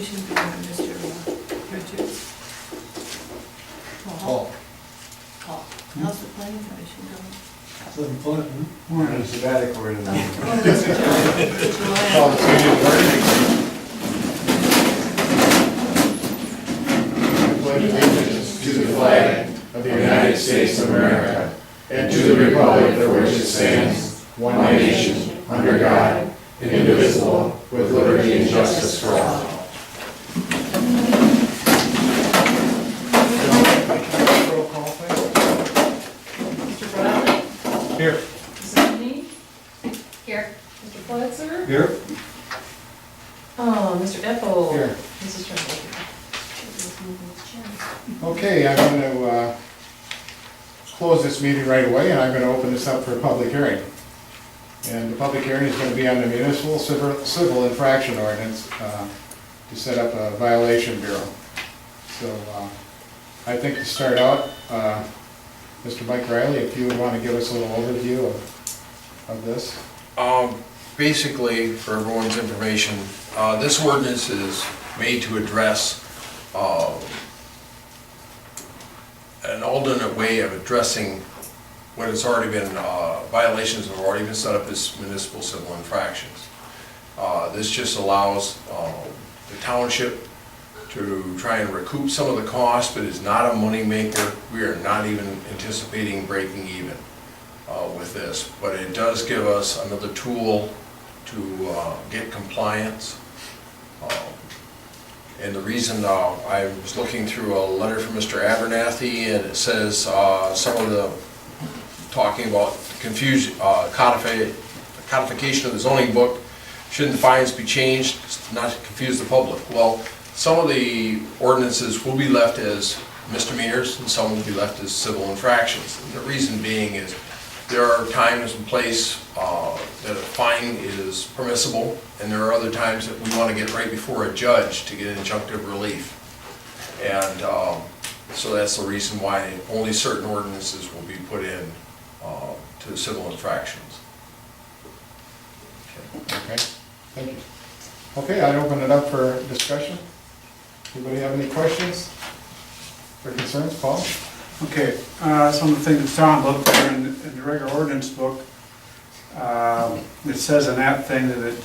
Commission going, Mr. Richards? Paul. Paul. How's the Planning Commission going? Living Clinton. We're in a sabbatical right now. Oh, Mr. Joanne. Paul, it's gonna get worse. I pledge allegiance to the flag of the United States of America and to the republic for which it stands, one nation, under God, indivisible, with liberty and justice for all. Roll call, please. Mr. Bradley? Here. Mrs. Mead? Here. Mr. Pulitzer? Here. Mr. Epple? Here. Mrs. Tremblay? Okay, I'm going to close this meeting right away, and I'm going to open this up for a public hearing. And the public hearing is going to be on the municipal civil infraction ordinance to set up a violation bureau. So I think to start out, Mr. Mike Riley, if you would want to give us a little overview of this. Basically, for everyone's information, this ordinance is made to address an alternate way of addressing what has already been, violations that have already been set up as municipal civil infractions. This just allows the township to try and recoup some of the cost, but is not a money maker. We are not even anticipating breaking even with this, but it does give us another tool to get compliance. And the reason I was looking through a letter from Mr. Abernathy, and it says some of the talking about codification of the zoning book. Shouldn't the fines be changed not to confuse the public? Well, some of the ordinances will be left as misdemeanors and some will be left as civil infractions. And the reason being is there are times and places that a fine is permissible, and there are other times that we want to get right before a judge to get injunctive relief. And so that's the reason why only certain ordinances will be put in to civil infractions. Okay, thank you. Okay, I'd open it up for discussion. Anybody have any questions or concerns? Paul? Okay, some of the things that Tom looked there in the regular ordinance book, it says in that thing that it,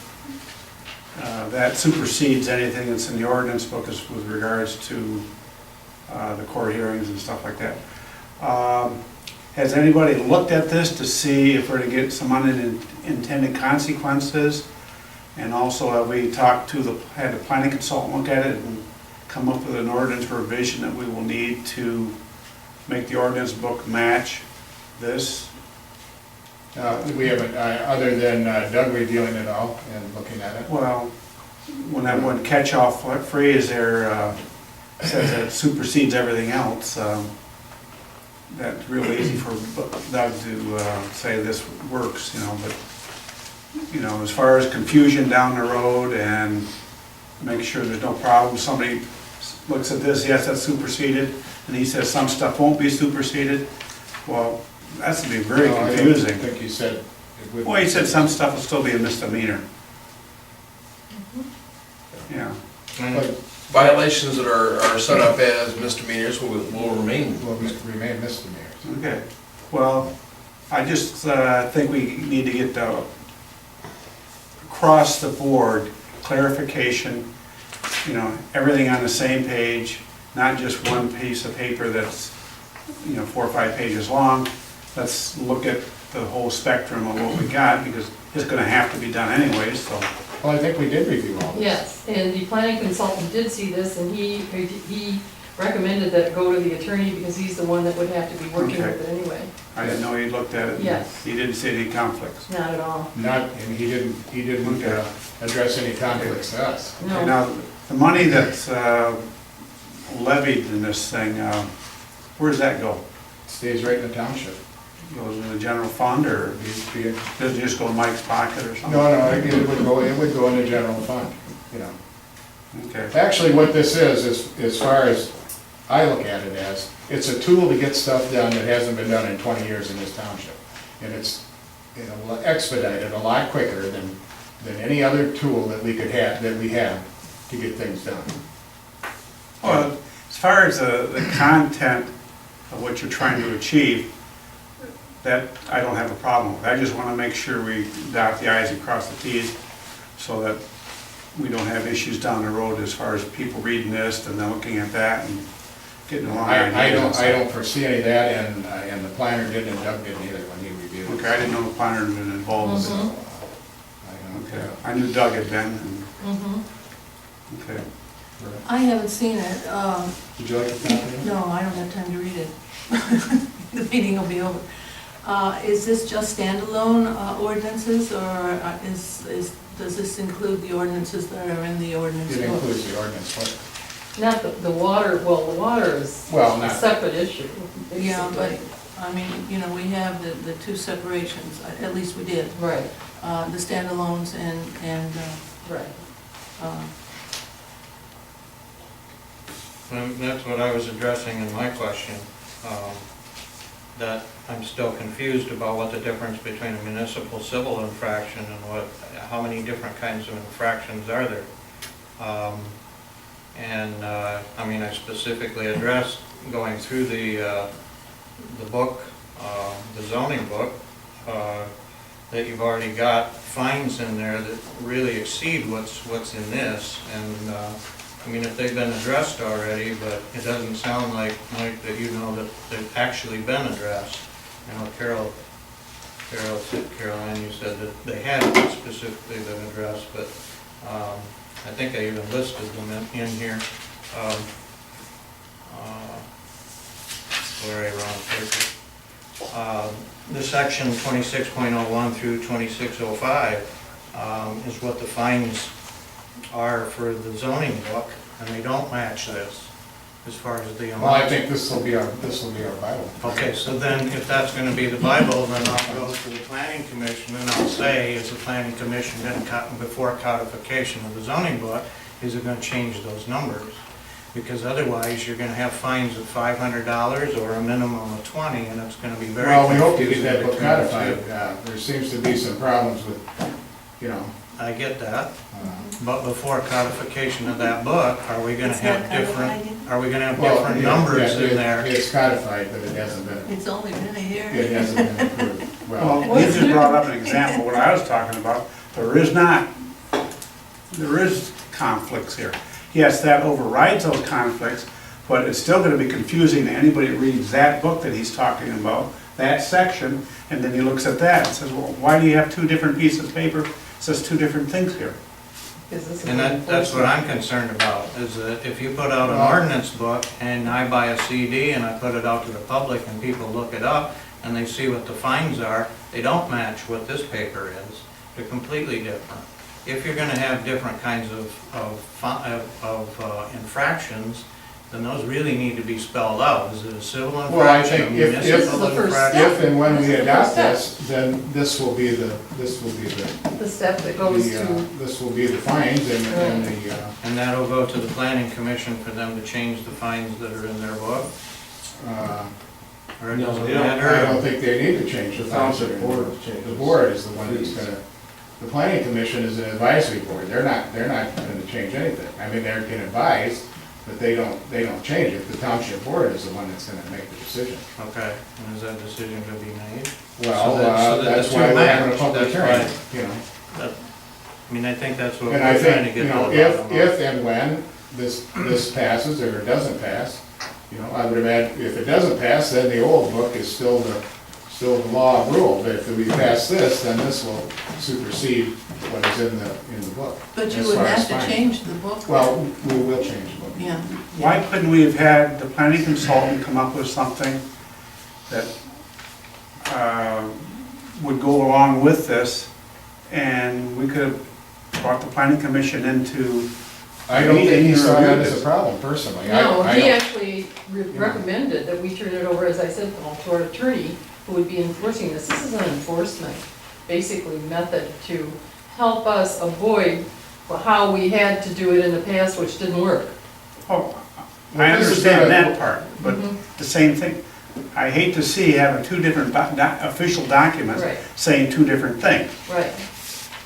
that supersedes anything that's in the ordinance book as with regards to the court hearings and stuff like that. Has anybody looked at this to see if we're to get some unintended consequences? And also, have we talked to had the planning consultant look at it and come up with an ordinance revision that we will need to make the ordinance book match this? We haven't, other than Doug reviewing it all and looking at it. Well, when that one catch-all phrase there says that it supersedes everything else, that's real easy for Doug to say this works, you know, but, you know, as far as confusion down the road and make sure there's no problem, somebody looks at this, yes, that's superseded, and he says some stuff won't be superseded, well, that's to be very confusing. I think he said it would. Well, he said some stuff will still be a misdemeanor. Yeah. But Violations that are set up as misdemeanors will remain. will remain misdemeanors. Okay, well, I just think we need to get the, across the board, clarification, you know, everything on the same page, not just one piece of paper that's, you know, 4 or 5 pages long. Let's look at the whole spectrum of what we got, because it's gonna have to be done anyways, so. Well, I think we did review all this. Yes, and the planning consultant did see this, and he recommended that it go to the attorney because he's the one that would have to be working Okay. with it anyway. I didn't know he looked at it. Yes. He didn't see any conflicts. Not at all. Not, and he didn't address any conflicts to us. Okay, No. now, the money that's levied in this thing, where does that go? Stays right in the township. Goes in the general fund, or does it just go in Mike's pocket or something? No, it would go in the general fund, you know. Okay. Actually, what this is, as far as I look at it as, it's a tool to get stuff done that hasn't been done in 20 years in this township. And it's, you know, expedited a lot quicker than any other tool that we could have, that we have to get things done. Well, as far as the content of what you're trying to achieve, that I don't have a problem with. I just want to make sure we dot the i's and cross the t's so that we don't have issues down the road as far as people reading this and then looking at that and getting along. I don't foresee any of that, and the planner didn't, and Doug didn't either when he reviewed it. Okay, I didn't know the planner had been involved with So, it. I don't, Okay, I knew Doug had been, and, Mhm. okay. I haven't seen it. Did you like the copy? No, I don't have time to read it. The meeting will be over. Is this just standalone ordinances, or does this include the ordinances that are in the ordinance It book? includes the ordinance, what? Not the water, well, the water is Well, a not, separate issue. Yeah, but, basically. I mean, you know, we have the two separations, at least we did. Right, The standalones and right. And that's what I was addressing in my question, that I'm still confused about what the difference between a municipal civil infraction and how many different kinds of infractions are there. I mean, I specifically addressed going through the book, the zoning book, that you've already got fines in there that really exceed what's in this, and I mean, if they've been addressed already, but it doesn't sound like, Mike, that you know that they've actually been addressed. I know Caroline, you said that they hadn't specifically been addressed, but I think I even listed them in here. Where I wrong paper. This section 26.01 through 2605 is what the fines are for the zoning book, and they don't match this as far as the amount. well, I think this will be our Bible. Okay, so then if that's gonna be the Bible, then I'll go to the planning commission and I'll say, is the planning commission gonna before codification of the zoning book, is it gonna change those numbers? Because otherwise, you're gonna have fines of $500 or a minimum of 20, and it's gonna be very Well, we hope to confusing get that book between the codified. two. There seems to be some problems with, you know, I get that, but before codification of that book, are we gonna It's not have different, codified yet? are we gonna have well, different yeah, numbers yeah, in there? It's codified, but it hasn't been, it's only been a year. it hasn't been approved. Well, Well, you just brought up an example, what I was talking about. There is conflicts here. Yes, that overrides those conflicts, but it's still gonna be confusing to anybody that reads that book that he's talking about, that section, and then he looks at that and says, well, why do you have two different pieces of paper? It says two different things here. Because this is And that's what enforcement. I'm concerned about, is that if you put out an ordinance book and I buy a CD and I put it out to the public and people look it up and they see what the fines are, they don't match what this paper is. They're completely different. If you're gonna have different kinds of infractions, then those really need to be spelled out. Is it a civil Well, I infraction, a think if- This is municipal the first infraction? step. if and when we That's the adopt first step. this, then this will be the The step that goes to, this will be the fines and the, And that'll go to the planning commission for them to change the fines that are in their book? Or it doesn't I matter? don't think they need to change the fines. Township board will change. The board is the one that's gonna, the planning commission is an advisory board, they're not gonna change anything. I mean, they can advise, but they don't change it. The township board is the one that's gonna make the decision. Okay, and is that decision to be made? Well, So that that's the why two we're having a match, public that's hearing, why- you know. I mean, I think that's what And I we're trying to think, get you to know, the bottom of. if and when this passes or doesn't pass, you know, I would imagine, if it doesn't pass, then the old book is still the law of rule. But if we pass this, then this will supersede what is in the book. But you as would far as have to fines. change the book. Well, we will change the book. Yeah. Why couldn't we have had the planning consultant come up with something that would go along with this, and we could have brought the planning commission into I don't think he meeting saw or that review as a this? problem personally. no, I he don't- actually recommended that we turn it over, as I said, to our attorney, who would be enforcing this. This is an enforcement, basically, method to help us avoid how we had to do it in the past, which didn't work. Oh, I Well, this is understand gonna- that part, but Mhm. the same thing, I hate to see having two different official documents Right. saying two different things. Right.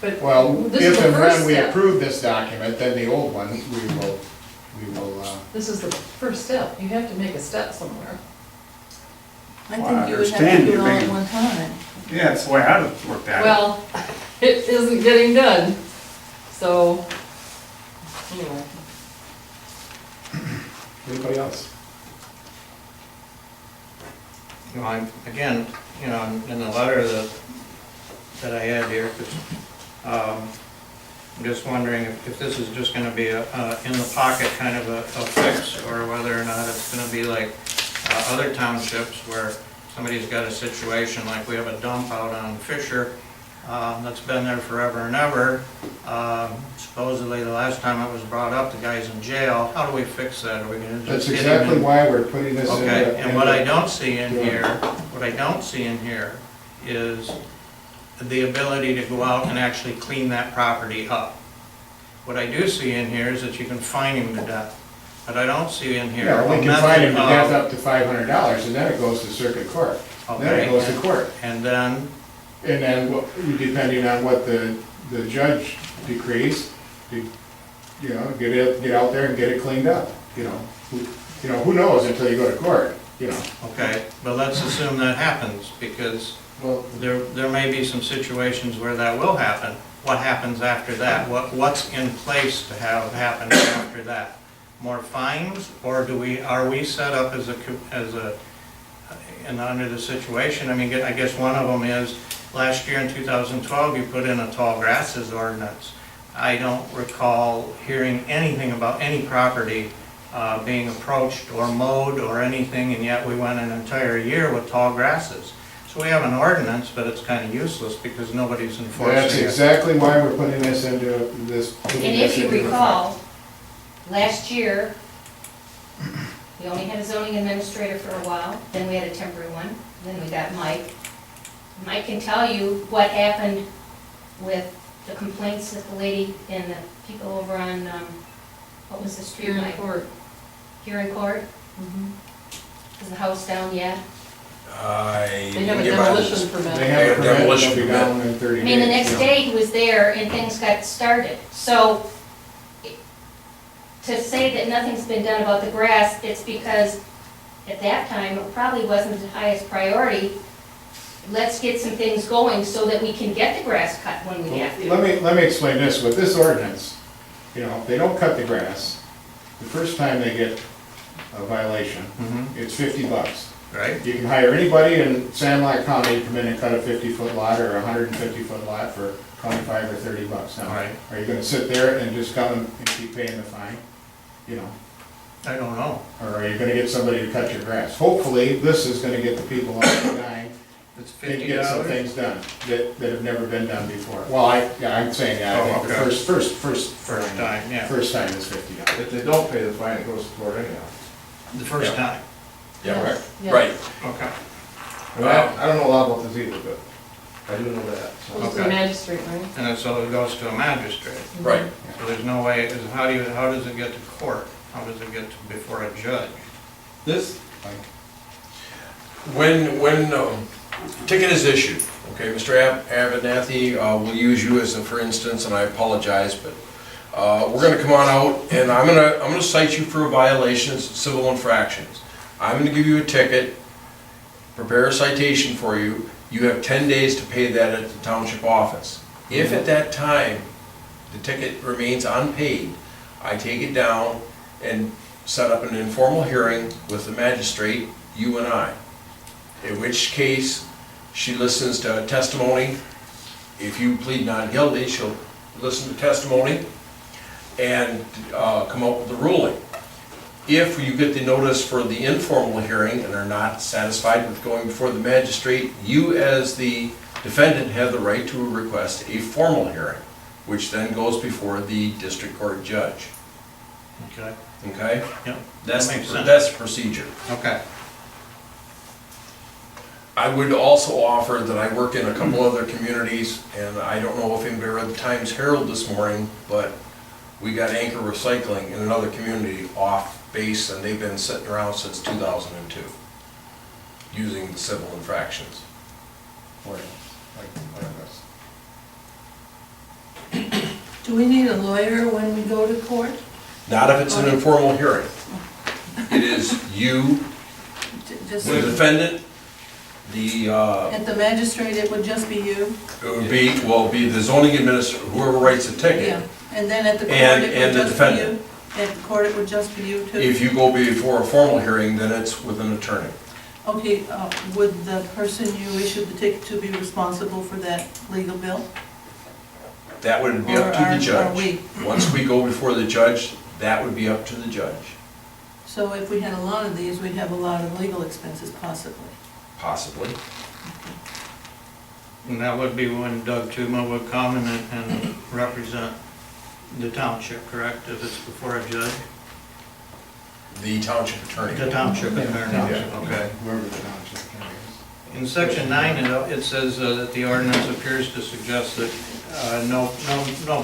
But Well, this is if the and first when we step. approve this document, then the old one, we will, This is the first step. You have to make a step somewhere. I Well, I think you would have understand to do it you're all at being- one time. Yeah, that's the way I would look at it. Well, it isn't getting done, so, anyway. anybody else? You know, again, you know, in the letter that I had here, 'cause, I'm just wondering if this is just gonna be a in the pocket kind of a fix, or whether or not it's gonna be like other townships where somebody's got a situation, like we have a dump out on Fisher, that's been there forever and ever. Supposedly, the last time it was brought up, the guy's in jail. How do we fix that? Are we gonna That's just get him exactly in? why we're putting this in. Okay, and what I don't see in here is the ability to go out and actually clean that property up. What I do see in here is that you can fine him to death, but I don't see in here Yeah, a we can fine him to death method up to $500, and then it goes to circuit court. of, Then it goes to okay, court. and then, And then, depending on what the judge decrees, you know, get out there and get it cleaned up, you know. Who knows until you go to court, you know. okay, but let's assume that happens, because Well, there may be some situations where that will happen. What happens after that? What's in place to have happen after that? More fines, or are we set up as and under the situation? I mean, I guess one of them is, last year in 2012, you put in a tall grasses ordinance. I don't recall hearing anything about any property being approached or mowed or anything, and yet we went an entire year with tall grasses. So we have an ordinance, but it's kind of useless because nobody's enforcing it. that's exactly why we're putting this into this. And if you recall, last year, we only had a zoning administrator for a while, then we had a temporary one, then we got Mike. Mike can tell you what happened with the complaints that the lady and the people over on, what was the street? Here in Mike? court. Here in court? Mhm. Is the house down yet? They have a demolition permit. They have a permit, Demolition they'll be permit. down in 30 days. I mean, the next you know. day he was there and things got started. So to say that nothing's been done about the grass, it's because at that time, it probably wasn't the highest priority. Let's get some things going so that we can get the grass cut when we have to. Let me explain this, with this ordinance, you know, if they don't cut the grass, the first time they get a violation, Mhm. it's $50. Right? You can hire anybody in Sandlot County to come in and cut a 50-foot lot or a 150-foot lot for 25 or 30 bucks. Now, Right. are you gonna sit there and just come and keep paying the fine? You know, I don't know. or are you gonna get somebody to cut your grass? Hopefully, this is gonna get the people off the dime It's and get some $50? things done that have never been done before. Well, I'm saying, I Oh, think the okay. first time, yeah. First time is $50. If they don't pay the fine, it goes to court anyhow. The first Yeah. time? Yeah, right, Yes. right. Okay. I mean, I don't know a lot about this either, but I do know that, so. Goes to the Okay. magistrate, right? And then so it goes to a magistrate. Right. So there's no way, how does it get to court? How does it get to before a judge? This, When ticket is issued, okay, Mr. Abernathy, we'll use you as a for instance, and I apologize, but we're gonna come on out, and I'm gonna cite you for violations, civil infractions. I'm gonna give you a ticket, prepare a citation for you. You have 10 days to pay that at the township office. If at that time, the ticket remains unpaid, I take it down and set up an informal hearing with the magistrate, you and I. In which case, she listens to testimony. If you plead not guilty, she'll listen to testimony and come up with a ruling. If you get the notice for the informal hearing and are not satisfied with going before the magistrate, you as the defendant have the right to request a formal hearing, which then goes before the district court judge. Okay. Okay? Yep. That's That makes the, sense. that's the procedure. Okay. I would also offer that I work in a couple other communities, and I don't know if anybody read the Times Herald this morning, but we got Anchor Recycling in another community off base, and they've been sitting around since 2002, using the civil infractions. Like this. Do we need a lawyer when we go to court? Not if it's an informal hearing. It is you, Just the defendant, the, at the magistrate, it would just be you? it would be, well, be the zoning administrator, whoever writes the ticket. Yeah, and then at the court, And- it and would the just be you? defendant. At the court, it would just be you too? If you go before a formal hearing, then it's with an attorney. Okay, would the person you issued the ticket to be responsible for that legal bill? That would be Or up to are the judge. we? Once we go before the judge, that would be up to the judge, So if we had a lot of these, we'd have a lot of legal expenses possibly. possibly. And that would be when Doug Tuma would come and represent the township, correct, if it's before a judge? The township attorney. The township attorney, Township, okay. Whoever the township attorney is. In section 9, it says that the ordinance appears to suggest that no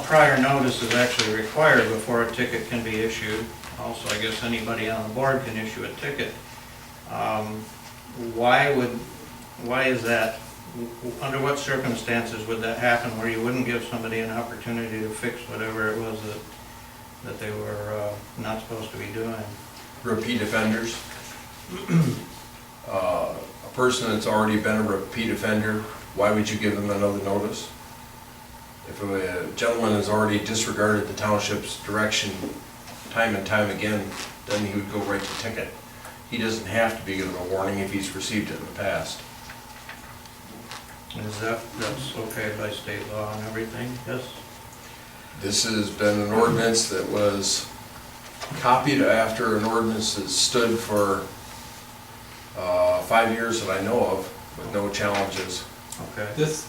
prior notice is actually required before a ticket can be issued. Also, I guess anybody on the board can issue a ticket. Why is that? Under what circumstances would that happen where you wouldn't give somebody an opportunity to fix whatever it was that they were not supposed to be doing? Repeat offenders. A person that's already been a repeat offender, why would you give them another notice? If a gentleman has already disregarded the township's direction time and time again, then he would go write the ticket. He doesn't have to be given a warning if he's received it in the past. That's okay by state law and everything, yes? This has been an ordinance that was copied after an ordinance that stood for 5 years that I know of, with no challenges. Okay. This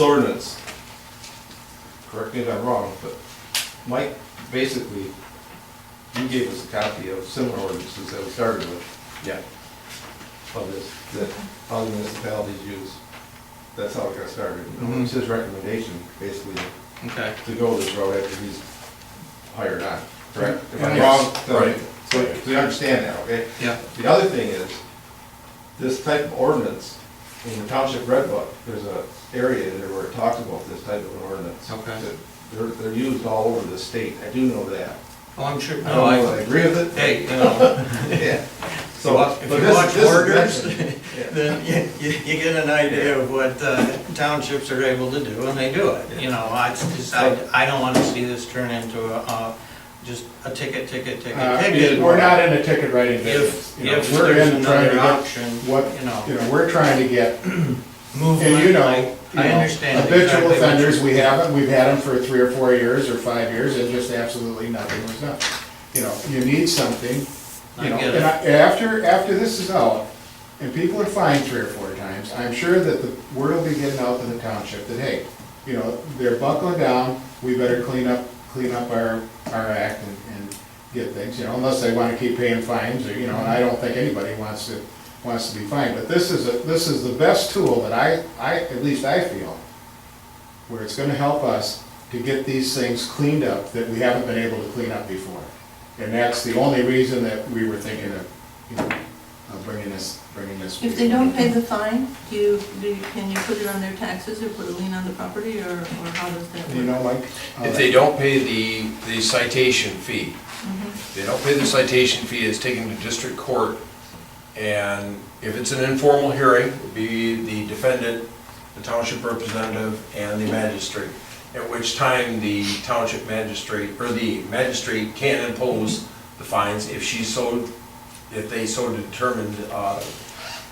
ordinance, correct me if I'm wrong, but Mike, basically, you gave us a copy of similar ordinances that we started with, Yeah. of this, that other municipalities use. That's how it got started. Mhm. It's his recommendation, basically, Okay. to go this road after he's hired on, correct? If I'm Yes, wrong, tell me. right. So you understand that, okay? Yeah. The other thing is, this type of ordinance, in the township red book, there's a area in there where it talks about this type of an ordinance. Okay. They're used all over the state, I do know that. Oh, I'm sure. I don't know that I agree with it. Hey, you know, Yeah. so if but you this- watch this is Borders, mentioned. Yeah. then you get an idea of what townships are able to do, and they do it. You know, I don't want to see this turn into just a ticket. We're not in a ticket writing business. If You know, there's we're in trying to another get option, what, you know, we're trying to get, movement. and you know, I understand habitual exactly what offenders, you're- we've had them for 3 or 4 years or 5 years, and just absolutely nothing was done. You know, you need something, I you know, get and it. after this is out, and people are fined 3 or 4 times, I'm sure that the word will be getting out to the township that, hey, you know, they're buckling down, we better clean up our act and get things, you know, unless they wanna keep paying fines, or, you know, and I don't think anybody wants to be fined, but this is the best tool that at least I feel, where it's gonna help us to get these things cleaned up that we haven't been able to clean up before. And that's the only reason that we were thinking of, you know, of bringing this. If they don't pay the fine, can you put it on their taxes or put a lien on the property, or how does that work? You know, Mike? If they don't pay the citation fee, Mhm. if they don't pay the citation fee, it's taken to district court, and if it's an informal hearing, it would be the defendant, the township representative, and the magistrate, at which time the township magistrate, or the magistrate can impose the fines if they so determined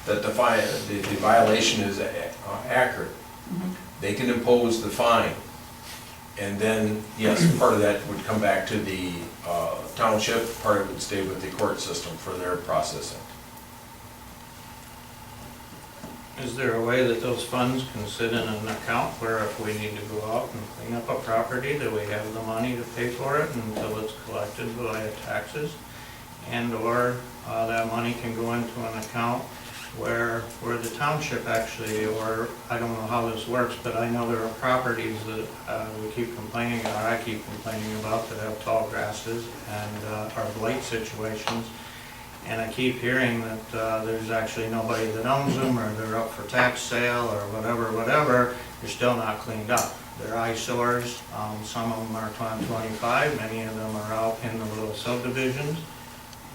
that the violation is accurate. Mhm. They can impose the fine. And then, yes, part of that would come back to the township, part of it would stay with the court system for their processing. Is there a way that those funds can sit in an account where if we need to go out and clean up a property, that we have the money to pay for it until it's collected via taxes? And/or that money can go into an account where the township actually, or I don't know how this works, but I know there are properties that we keep complaining, or I keep complaining about, that have tall grasses and are blight situations. And I keep hearing that there's actually nobody that owns them, or they're up for tax sale, or whatever, they're still not cleaned up. They're eyesores. Some of them are 25, many of them are out in the little subdivisions.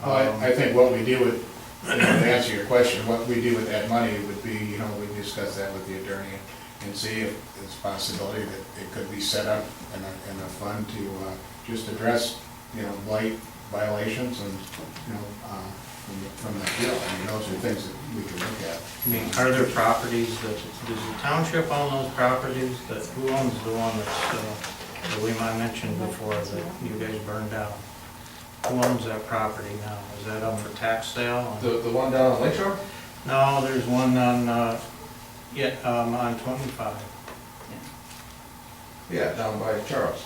Well, I think what we do with, to answer your question, what we do with that money would be, we discuss that with the attorney and see if there's a possibility that it could be set up in a fund to just address, blight violations and, from that deal. I mean, those are things that we can look at. I mean, are there properties that, does the township own those properties? That, who owns the one that we might mentioned before that you guys burned down? Who owns that property now? Is that up for tax sale? The one down on Lake Shore? No, there's one on, on 25, Yeah, down by Charles.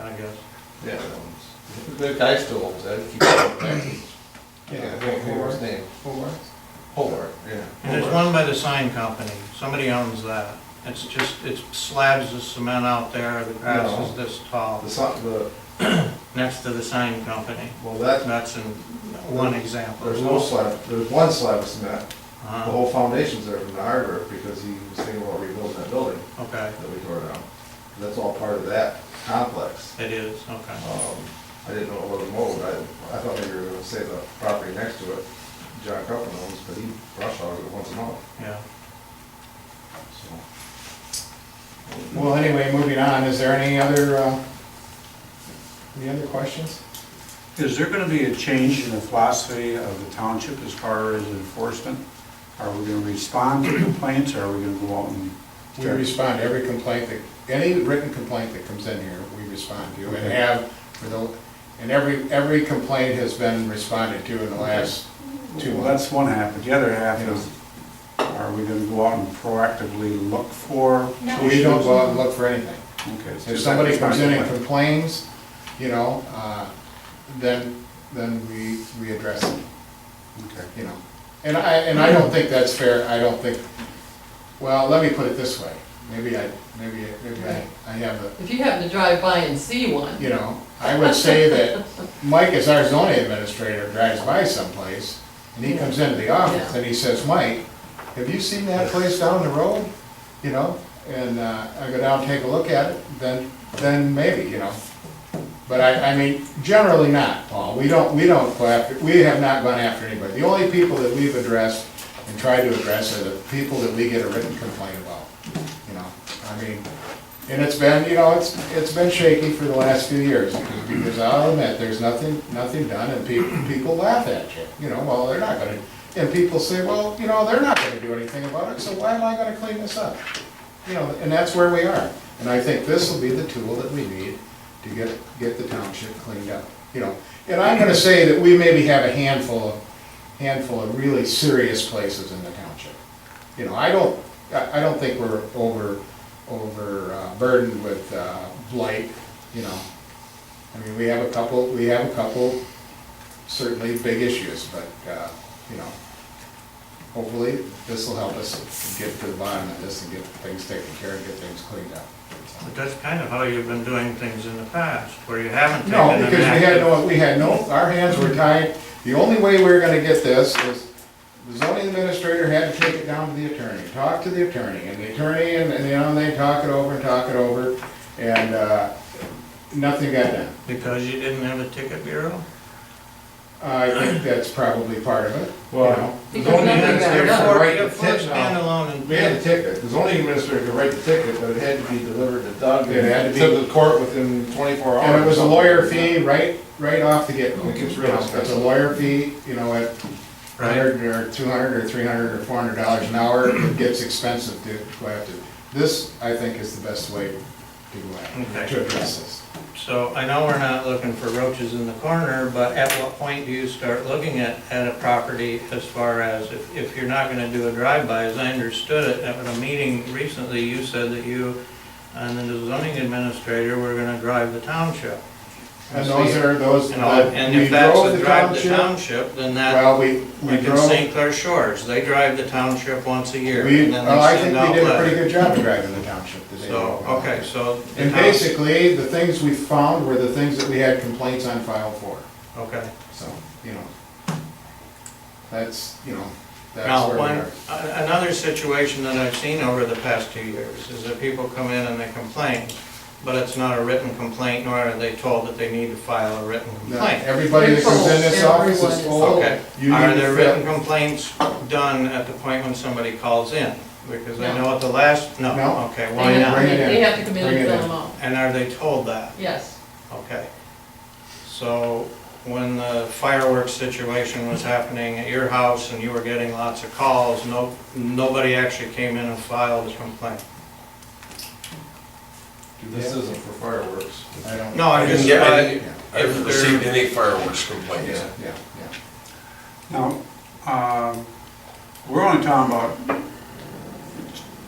I guess. Yeah, that one's, the guy still owns that, he keeps paying taxes. Yeah, I can't remember his name. Hobart, yeah. And there's one by the sign company, somebody owns that. It's just, it's slabs of cement out there, the grass is this tall, next to the sign company. Well, that, That's in one example. there's no slab, there's one slab of cement. The Uh-huh. whole foundation's there from the hardware because he was thinking about rebuilding that building Okay, that we tore down. That's all part of that complex. it is, okay. I didn't know it was mowed. I thought maybe you were gonna say the property next to it, John Copeland owns, but he brush hogs it once a month, Yeah. so. Well, anyway, moving on, is there any other questions? Is there gonna be a change in the philosophy of the township as far as enforcement? Are we gonna respond to complaints, or are we gonna go out and? We respond to every complaint any written complaint that comes in here, we respond to, and Okay. have, and every complaint has been responded to in the last 2 Well, months. that's one half, but the other half is, are we gonna go out and proactively look for? No. We don't go out and look for anything. Okay. it's If just somebody that comes in and complaint. complains, then we address it, Okay. And I don't think that's fair, well, let me put it this way, maybe I have a, If you happen to drive by and see one, I would say that Mike, as our zoning administrator, drives by someplace, and he comes into the office, Yeah. and he says, Mike, have you seen that place down the road? And I go down and take a look at it, then maybe, But I mean, generally not, Paul. We have not gone after anybody. The only people that we've addressed and tried to address are the people that we get a written complaint about, I mean, and it's been, it's been shaky for the last few years, because I'll admit, there's nothing done, and people laugh at you, well, they're not gonna, and people say, well, they're not gonna do anything about it, so why am I gonna clean this up? And that's where we are. And I think this will be the tool that we need to get the township cleaned up, And I'm gonna say that we maybe have a handful of really serious places in the township. I don't think we're burdened with blight, I mean, we have a couple certainly big issues, but, hopefully this will help us get to the bottom of this and get things taken care of, get things cleaned up. But that's kind of how you've been doing things in the past, where you haven't taken No, an because we had no, our hands were tied. The only way we were gonna get this is the zoning administrator had to take it down to the attorney, talk to the attorney, and the attorney, and they talk it over, and nothing got done. Because you didn't have a ticket bureau? I think that's probably part of it. Well, the Because zoning nothing got administrator done. could write the For ticket now. standalone and We had the ticket, the zoning administrator could write the ticket, but it had to be delivered to Doug. It had to be- To the court within 24 hours. And it was a lawyer fee right off the get-go. It gets real It's a expensive. lawyer fee, at Right. $100 or $200 or $300 or $400 an hour, it gets expensive to go after. This, I think, is the best way to go after, Okay. to address this. So I know we're not looking for roaches in the corner, but at what point do you start looking at a property as far as, if you're not gonna do a drive-by, as I understood it, at a meeting recently, you said that you and the zoning administrator were gonna drive the township. And those, And we if that's drove a the drive the township, township, then that, well, we like in drove, St. Clair Shores, they drive the township once a year. we, and then they well, I send think out we did a letters. pretty good job of driving the township today. So, okay, so. the And town- basically, the things we found were the things that we had complaints on file for. Okay, So, that's, that's Now, where we one, are. another situation that I've seen over the past 2 years is that people come in and they complain, but it's not a written complaint, nor are they told that they need to file a written Now, complaint. everybody that comes in this office Everyone is is told, Okay, you are need there to written fill. complaints done at the point when somebody calls in? Because I No. know at the last, no, No. okay, They why have- not? Bring it in. They have to come in Bring and it fill in. them out, And are they told that? yes. Okay. So when the fireworks situation was happening at your house and you were getting lots of calls, nobody actually came in and filed a complaint? This isn't for fireworks. I don't. No, I'm just, Yeah, I I- didn't- I haven't received any fireworks complaints. Yeah, yeah. Now, we're only talking about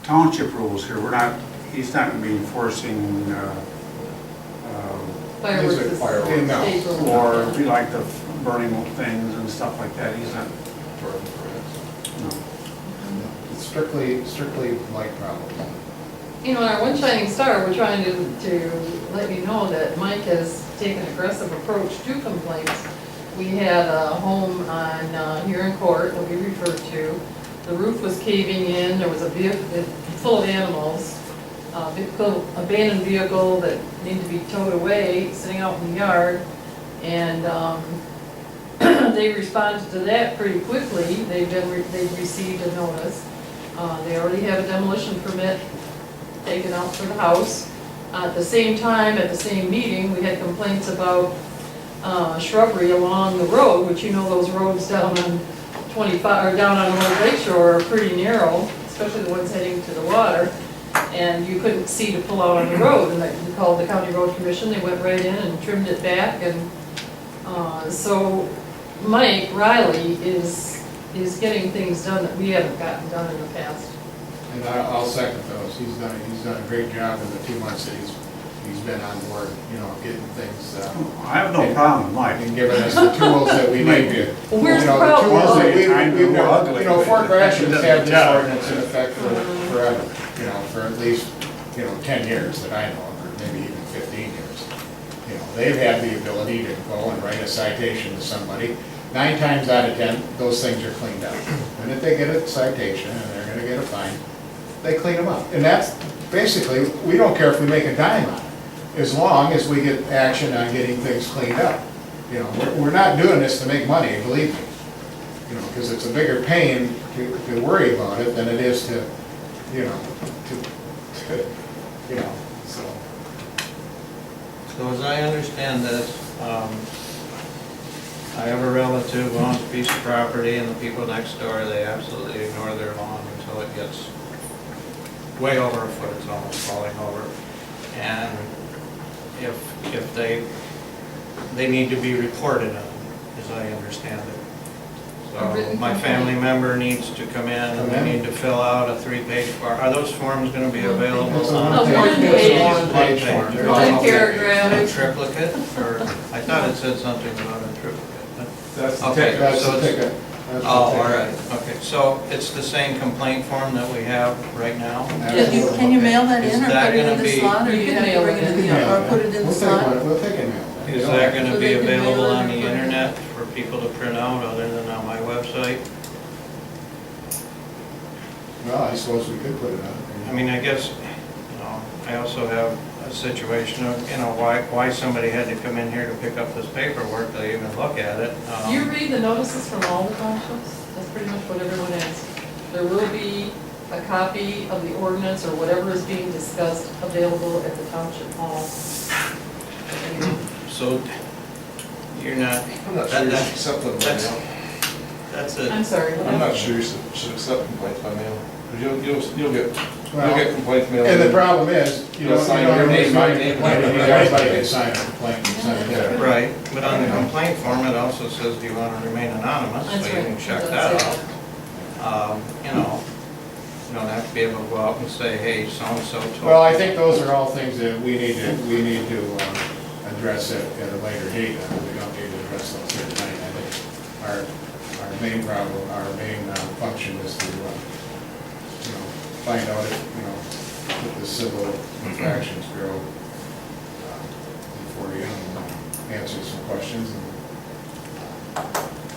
township rules here. We're not, he's not gonna be enforcing, Fireworks These are is fireworks. No. state rule. or be like the burning of things and stuff like that. He's not, no. It's strictly light problems. You know, in our One Shining Star, we're trying to let you know that Mike has taken an aggressive approach to complaints. We had a home on, here in court that we referred to. The roof was caving in, there was a vehicle full of animals, abandoned vehicle that needed to be towed away, sitting out in the yard. And they responded to that pretty quickly. They've received a notice. They already have a demolition permit taken out for the house. At the same time, at the same meeting, we had complaints about shrubbery along the road, which you know those roads down on 25, or down on Old Lake Shore are pretty narrow, especially the ones heading to the water. And you couldn't see to pull out on the road, and we called the county road commission, they went right in and trimmed it back, and so Mike Riley is getting things done that we haven't gotten done in the past. And I'll second those. He's done a great job in the 2 months that he's been on board, you know, getting things, I have no problem with Mike. and giving us the tools that we need to. Well, where's you the know, problem? tools that we've I know, been- ugly, You know, but Fort Gratiot has had this Yeah. ordinance in effect for forever, you know, for at least, 10 years that I know of, or maybe even 15 years. You know, they've had the ability to go and write a citation to somebody. 9 times out of 10, those things are cleaned up. And if they get a citation and they're gonna get a fine, they clean them up. And that's, basically, we don't care if we make a dime on it, as long as we get action on getting things cleaned up. You know, we're not doing this to make money, believe me. You know, because it's a bigger pain to worry about it than it is to, you know, so. So as I understand this, I have a relative who owns a piece of property, and the people next door, they absolutely ignore their lawn until it gets way over a foot, it's almost falling over. And if they need to be reported on, as I understand it. A So written my family member needs to come in and they need to fill out a 3-page form. Are those forms gonna be available It's a on? No, one-page, one it's a page. one-page form. They're all- One Okay. paragraph. A triplicate, or, I thought it said something about a triplicate, but. That's the Okay, ticket, that's so the it's- ticket. That's the Oh, all ticket. right, okay, so it's the same complaint form that we have right now? Can you mail that Is in or that put it in gonna the be- slot, or You you can have to mail bring it it in in. the, or put it in the We'll take slot? one, we'll take it now. Is that gonna So be they can mail available it on or the put it in? internet for people to print out other than on my website? Well, I suppose we could put it on. I mean, I guess, I also have a situation of, why somebody had to come in here to pick up this paperwork to even look at it. You read the notices from all the townships, that's pretty much what everyone has. There will be a copy of the ordinance or whatever is being discussed available at the township hall. So, you're not, I'm not sure you should accept them by that's- mail. that's I'm it. sorry. I'm not sure you should accept complaints by mail. 'Cause you'll get Well, complaints mailed. and the in. problem is, you You'll don't sign really your name, my sign a name. complaint, you need everybody to sign a complaint and send it in. Right, but on the complaint form, it also says, do you want to remain anonymous? That's So you right. can check It does that say out. You don't have to be able to go out and say, hey, so-and-so told. Well, I think those are all things that we need to address at a later date. We don't need to address those here tonight. I think our main problem, our main function is to, find out, with the Civil Infractions Bureau before you answer some questions and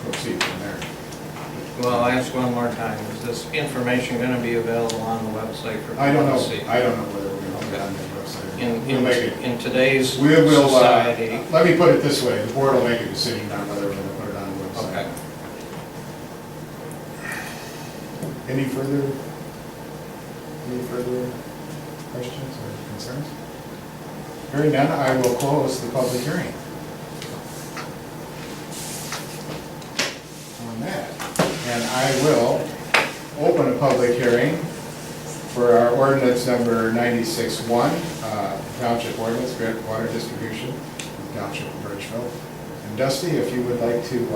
proceed from there. Well, I'll ask one more time, is this information gonna be available on the website for I don't people know, to see? I don't know whether we're gonna put it on the website. We'll make it. In today's We will, society. let me put it this way, the board will make a decision on whether we're gonna put it on the website. Okay. Any further questions or concerns? Hearing none, I will close the public hearing. On that, and I will open a public hearing for our ordinance number 96-1, township ordinance, grid water distribution, township of Burtchville. And Dusty, if you would like to,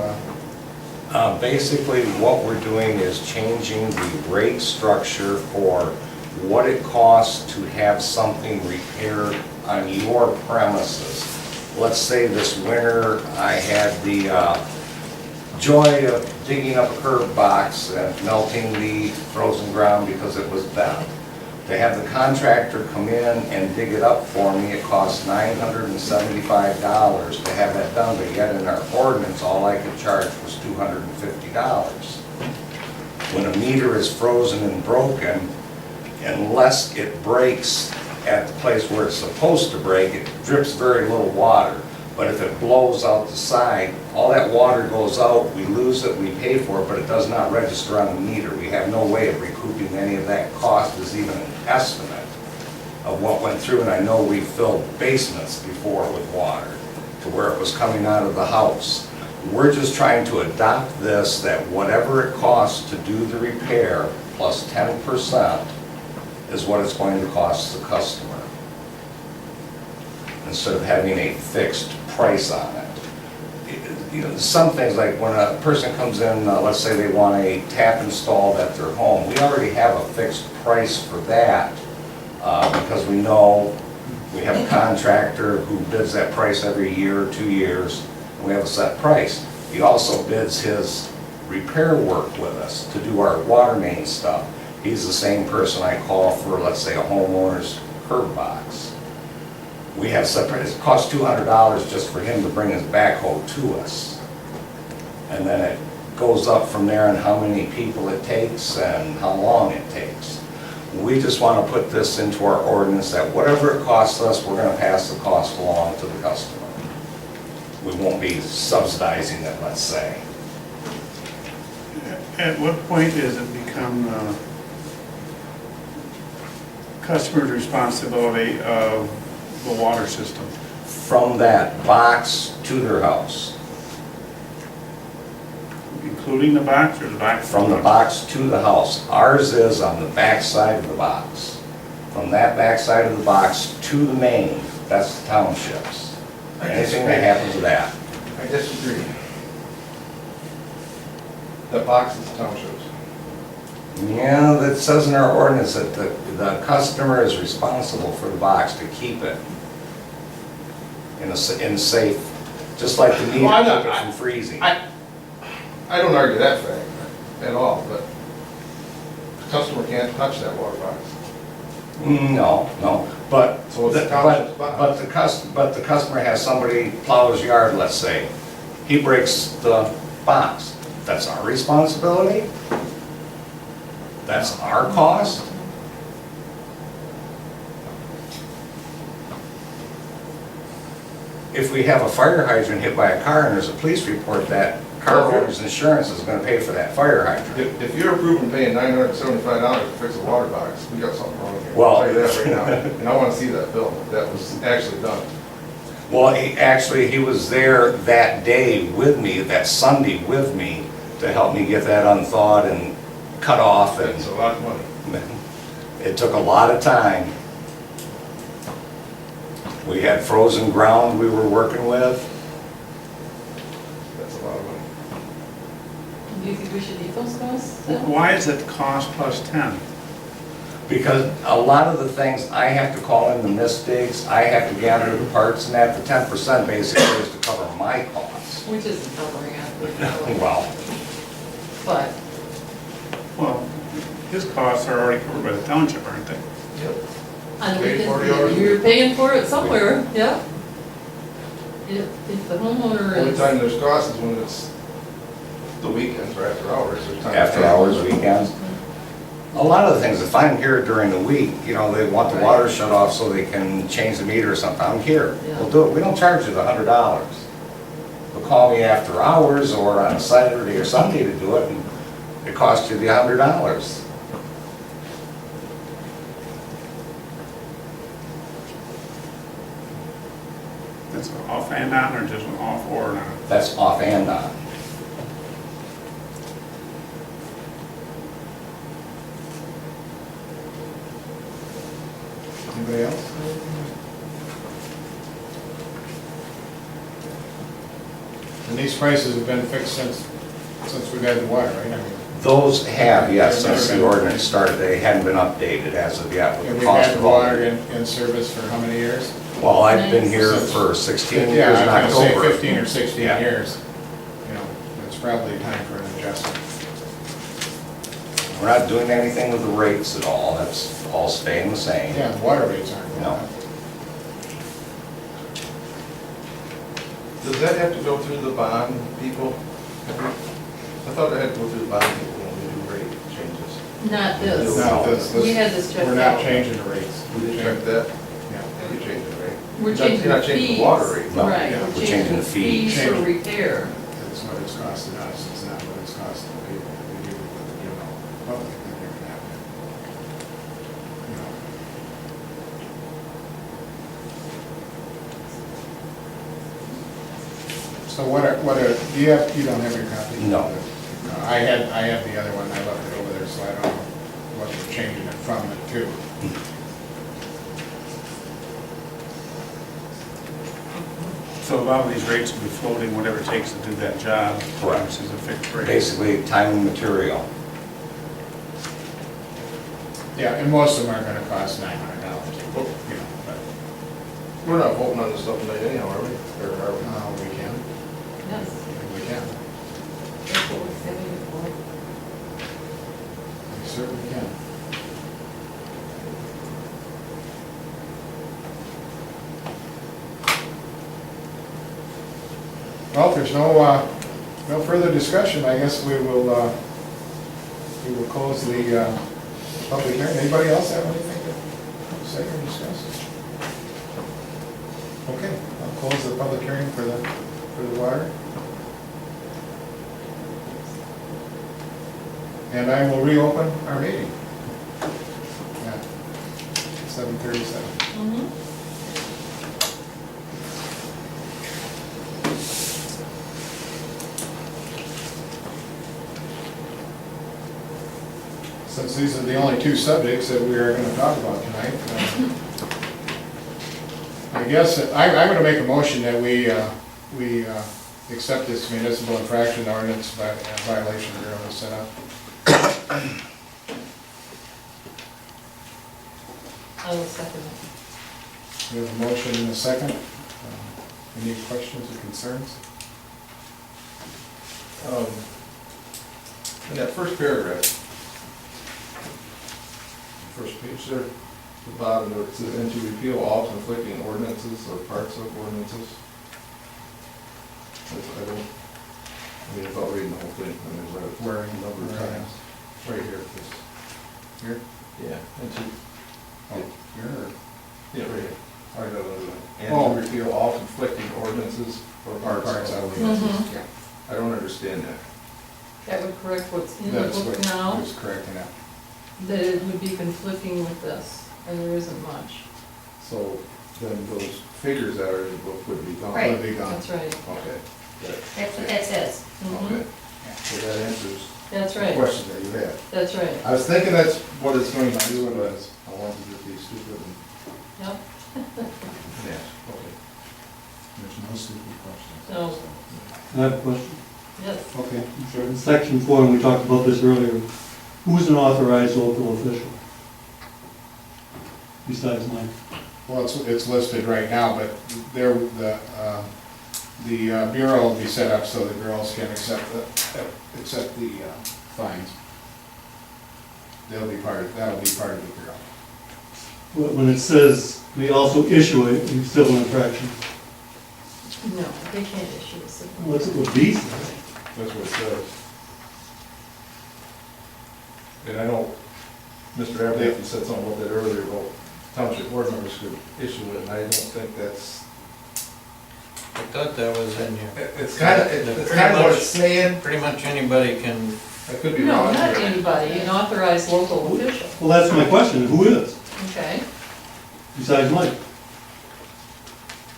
Basically, what we're doing is changing the rate structure for what it costs to have something repaired on your premises. Let's say this winter, I had the joy of digging up a curb box and melting the frozen ground because it was bent. To have the contractor come in and dig it up for me, it costs $975 to have that done, but yet in our ordinance, all I could charge was $250. When a meter is frozen and broken, unless it breaks at the place where it's supposed to break, it drips very little water. But if it blows out the side, all that water goes out, we lose it, we pay for it, but it does not register on the meter. We have no way of recouping any of that cost as even an estimate of what went through. And I know we filled basements before with water to where it was coming out of the house. We're just trying to adopt this, that whatever it costs to do the repair plus 10% is what it's going to cost the customer, instead of having a fixed price on it. You know, some things like when a person comes in, let's say they want a tap installed at their home, we already have a fixed price for that because we know we have a contractor who bids that price every year or 2 years, and we have a set price. He also bids his repair work with us to do our water main stuff. He's the same person I call for, let's say, a homeowner's curb box. We have separate, it costs $200 just for him to bring his backhoe to us. And then it goes up from there on how many people it takes and how long it takes. We just want to put this into our ordinance that whatever it costs us, we're going to pass the cost along to the customer. We won't be subsidizing it, let's say. At what point does it become customer's responsibility of the water system? From that box to their house. Including the box or the box? From the box to the house. Ours is on the back side of the box. From that back side of the box to the main, that's the township's. Anything that happens to that. I disagree. The box is townships. Yeah, that says in our ordinance that the customer is responsible for the box to keep it in safe, just like the meter, Well, I'm not- keep it from freezing. I don't argue that fact at all, but the customer can't touch that water box. No, but, So it's the but township's box. but the customer has somebody plow his yard, let's say. He breaks the box. That's our responsibility? That's our cost? If we have a fire hydrant hit by a car and there's a police report, that car owner's insurance is gonna pay for that fire hydrant. If you're approving paying $975 to fix a water box, we got something wrong here. Well- I'll tell you that right now, and I wanna see that bill, that was actually done. Well, he was there that day with me, that Sunday with me, to help me get that unthawed and cut off, and That's a lot of money. it took a lot of time. We had frozen ground we were working with. That's a lot of money. Do you think we should eat those costs? then? Why is it cost plus 10? Because a lot of the things, I have to call in the misdigs, I have to gather the parts, and that, the 10% basically is to cover my costs. Which isn't covering it, Well, but Well, his costs are already covered by the township, aren't they? Yep. and we Paid for it already. can, you're paying for it somewhere, yeah. If the homeowner Only is, time there's cost is when it's The weekends or after hours or time. after hours, weekends. A lot of the things, if I'm here during the week, you know, they want the water shut off so they can change the meter or something, I'm here. We'll do it. We don't charge you the $100. They'll call me after hours or on a Saturday or Sunday to do it, and it costs you the $100. That's off and on, or just off or on? That's off and on. Anybody else? And these prices have been fixed since we've had the water, right? I mean, Those have, yes, since the ordinance started, they hadn't been updated as of yet with and the we've cost had of all. water in service for how many years? Well, I've been here for 16 years in Yeah, I was gonna say October. 15 or 16 Yeah. years. You know, it's probably time for an adjustment. We're not doing anything with the rates at all, that's all staying the same. Yeah, the water rates aren't going No. up. Does that have to go through the bond people? I thought it had to go through the bond people when we do rate changes. Not this. No, this, We had this checked we're not out. changing the rates. We did check that, Yeah. you changed it, right? We're You're not- changing You're not the changing fees. the water rate. No, Right, yeah, we're changing the fees for Change. repair. It's what it's costing us, it's not what it's costing the people that we do with, you know, public that they're gonna have to. You know. So what are, do you have, you don't have your copy? No. I had the other one, I left it over there, so I don't know what we're changing it from it to. So a lot of these rates will be floating, whatever it takes to do that job. Correct. This is a fixed rate. Basically, time and material. Yeah, and most of them are gonna cost $900, you know, but, We're not voting on this stuff tonight anyhow, are we? Or are we? we can, Yes, we can, that's what we're saving it for. we certainly can. Well, if there's no further discussion, I guess we will close the public hearing. Anybody else have anything to say or discuss? Okay, I'll close the public hearing for the water. And I will reopen our meeting at 7:37. Mhm. Since these are the only two subjects that we are going to talk about tonight, I guess I'm going to make a motion that we accept this municipal infraction ordinance violation bureau is set up. I will second it. We have a motion and a second. Any questions or concerns? In that first paragraph, First page. there, the bottom, where it says, and to repeal all conflicting ordinances or parts of ordinances. I don't, without reading the whole thing, I mean, read it Where? a number of times. Right here, this, Here? yeah, and to, Oh, here. yeah, right here. All right, and Oh. to repeal all conflicting ordinances or parts of ordinances. Mhm. Yeah. I don't understand that. That would correct what's in the That's book what now, was correcting it. that it would be conflicting with this, and there isn't much. So then those figures that are in the book would be gone. Right. Would be gone. That's right. Okay, That's what that says. Mhm. okay. So that answers That's the right, question that you had. that's right. I was thinking that's what it's going to do, but I wanted it to be stupid and, Yep, yeah, okay. There's no stupid questions. so, I have a question. yes. Okay. Sure. In section 4, and we talked about this earlier, who's an authorized local official? Besides Mike? Well, it's listed right now, but there, the bureau will be set up so the girls can accept the fines. That'll be part of the bureau. When it says we also issue a civil infraction, No, they can't issue a civil. what's it with these? That's what it says. And I know Mr. Abernathy said something about that earlier, about township board members could issue it, and I don't think that's, I thought that was in here. it's kind of what it's saying. Pretty much anybody can, I could be No, wrong. not anybody, an authorized local official, Well, that's my question, who is, okay? besides Mike?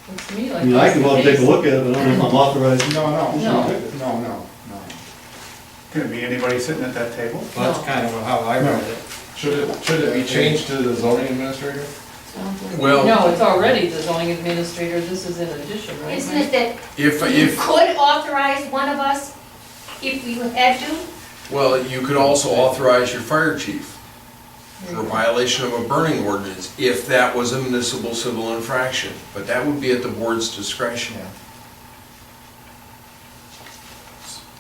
Looks to me like. I mean, I that's can the go and take a case. look at it, but I don't know if I'm authorized. No. Can it be anybody sitting at that table? well, that's kind of how I read it. Should it be changed to the zoning administrator? Well, No, it's already the zoning administrator, this is in addition, right? Isn't it that if, you could authorize one of us if you had to? well, you could also authorize your fire chief for violation of a burning ordinance if that was a municipal civil infraction, but that would be at the board's discretion.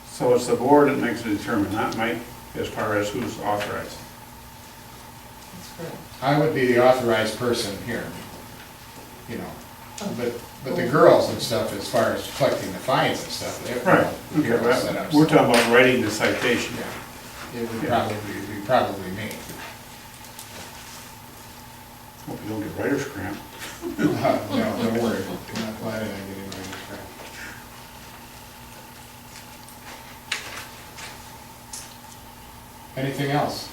So it's the board that makes the determination, not Mike, as far as who's authorized. That's correct. I would be the authorized person here, you know, but the girls and stuff, as far as collecting the fines and stuff, they Okay, girls set up. we're talking about writing the citation. Yeah, it would probably me. Hope you don't get writer's cramp. No, don't worry, I'm not planning on getting my crap. Anything else?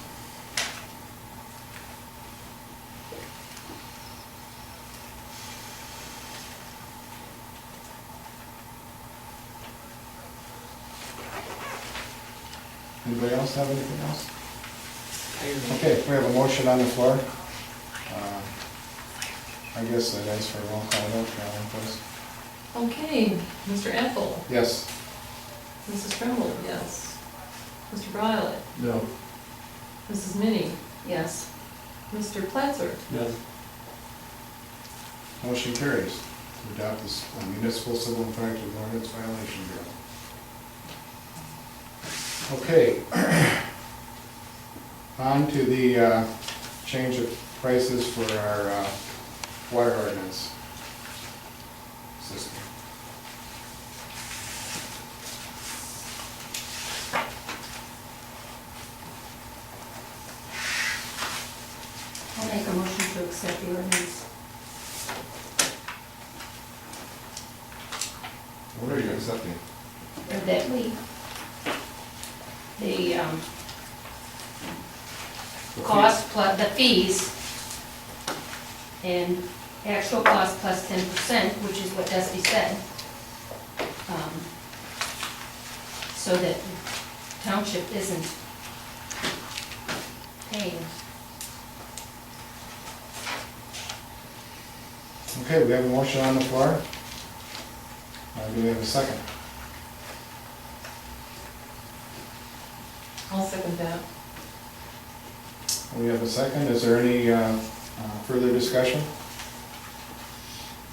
Anybody else have anything else? Okay, we have a motion on the floor. I guess that is for a roll call vote, Carolyn, please. Okay, Mr. Ethel, Yes. Mrs. Tremble, yes. Mr. Briley, No. Mrs. Minnie, Yes. Mr. Platzer, Yes. Motion carries to adopt this municipal civil infraction ordinance violation bill. Okay. On to the change of prices for our water ordinance system. I'll make a motion to accept the ordinance. What are you accepting? Or that we, the cost plus the fees and actual cost plus 10%, which is what Dusty said. So that township isn't paying. Okay, we have a motion on the floor. Do we have a second? I'll second that. We have a second. Is there any further discussion?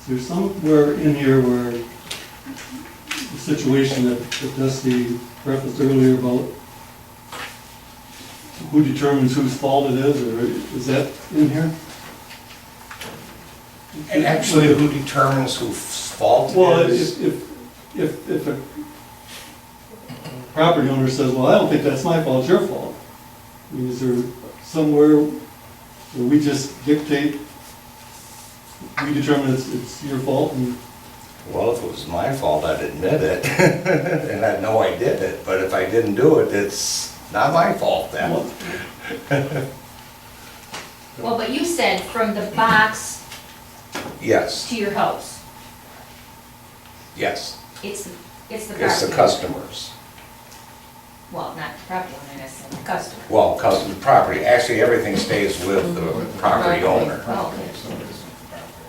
Is there somewhere in here where the situation that Dusty referenced earlier about who determines whose fault it is, or is that in here? And actually, who determines whose fault Well, it is? if a property owner says, well, I don't think that's my fault, it's your fault. I mean, is there somewhere where we just dictate, we determine it's your fault and Well, if it was my fault, I'd admit it, and I'd know I did it, but if I didn't do it, it's not my fault then. Well, but you said from the box Yes, to your house. yes, It's the it's the property. customers. Well, not the property owner, necessarily, the customer. Well, custom property, actually, everything stays with the property owner. Oh, okay. So it is with the property.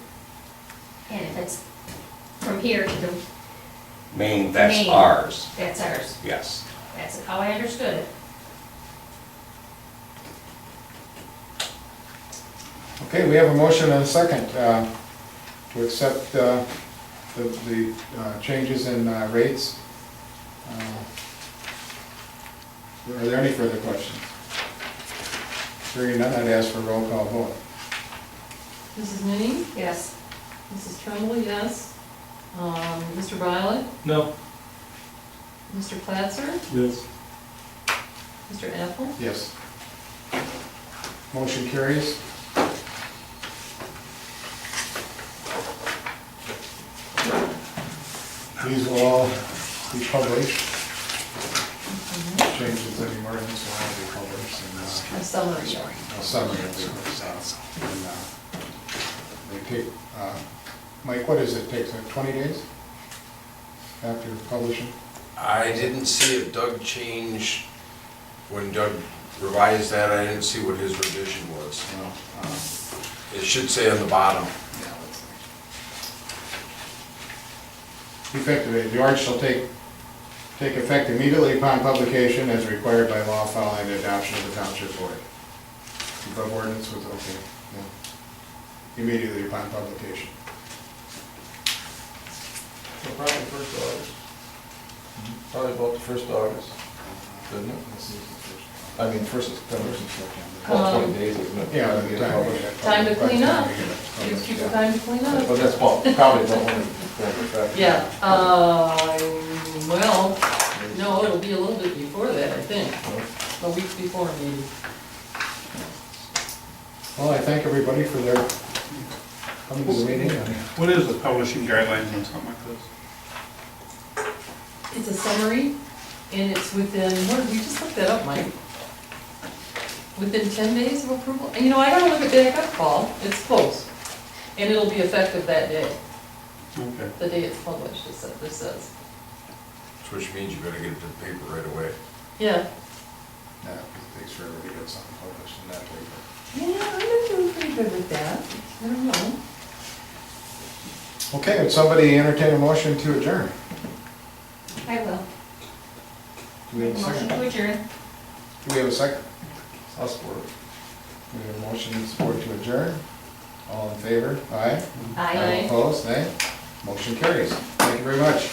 And if it's from here to the, Main, that's Main. ours, that's ours. yes. That's how I understood it. Okay, we have a motion and a second to accept the changes in rates. Are there any further questions? Hearing none, I'd ask for a roll call vote. Mrs. Minnie, Yes. Mrs. Tremble, yes. Mr. Briley, No. Mr. Platzer, yes. Mr. Ethel, Yes. Motion carries. These will all be published. Changes in the ordinance will all be published in A summary. a summary of the ordinance. And, they take, Mike, what does it take, so 20 days after publishing? I didn't see if Doug changed, when Doug revised that, I didn't see what his revision was. It should say on the bottom. Effective date, the ordinance shall take effect immediately upon publication as required by law following the adoption of the township board. The above ordinance was okay, yeah. Immediately upon publication. So probably first of August. Probably about the first of August, didn't it? I mean, first of September. About 20 days, isn't it? Yeah, the time. Time to clean up. By the time we get it published, Gives people yeah. time to clean up. But that's probably don't want to go into effect. Yeah, well, no, it'll be a little bit before that, I think, a week before maybe. Well, I thank everybody for their coming to the meeting. What is the publishing guidelines on something like this? It's a summary, and it's within, what, we just looked that up, Mike? Within 10 days of approval? And you know, I gotta look it back up, Paul, it's close. And it'll be effective that day, Okay. the day it's published, this says. Which means you better get it to the paper right away. Yeah. Yeah, it takes forever to get something published in that paper. Yeah, I've been doing pretty good with that, I don't know. Okay, would somebody entertain a motion to adjourn? I will. Do we have a Motion second? to adjourn. Do we have a second? I'll support it. We have a motion and support to adjourn. All in favor? Aye. Aye. Opposed? Nay? Motion carries. Thank you very much.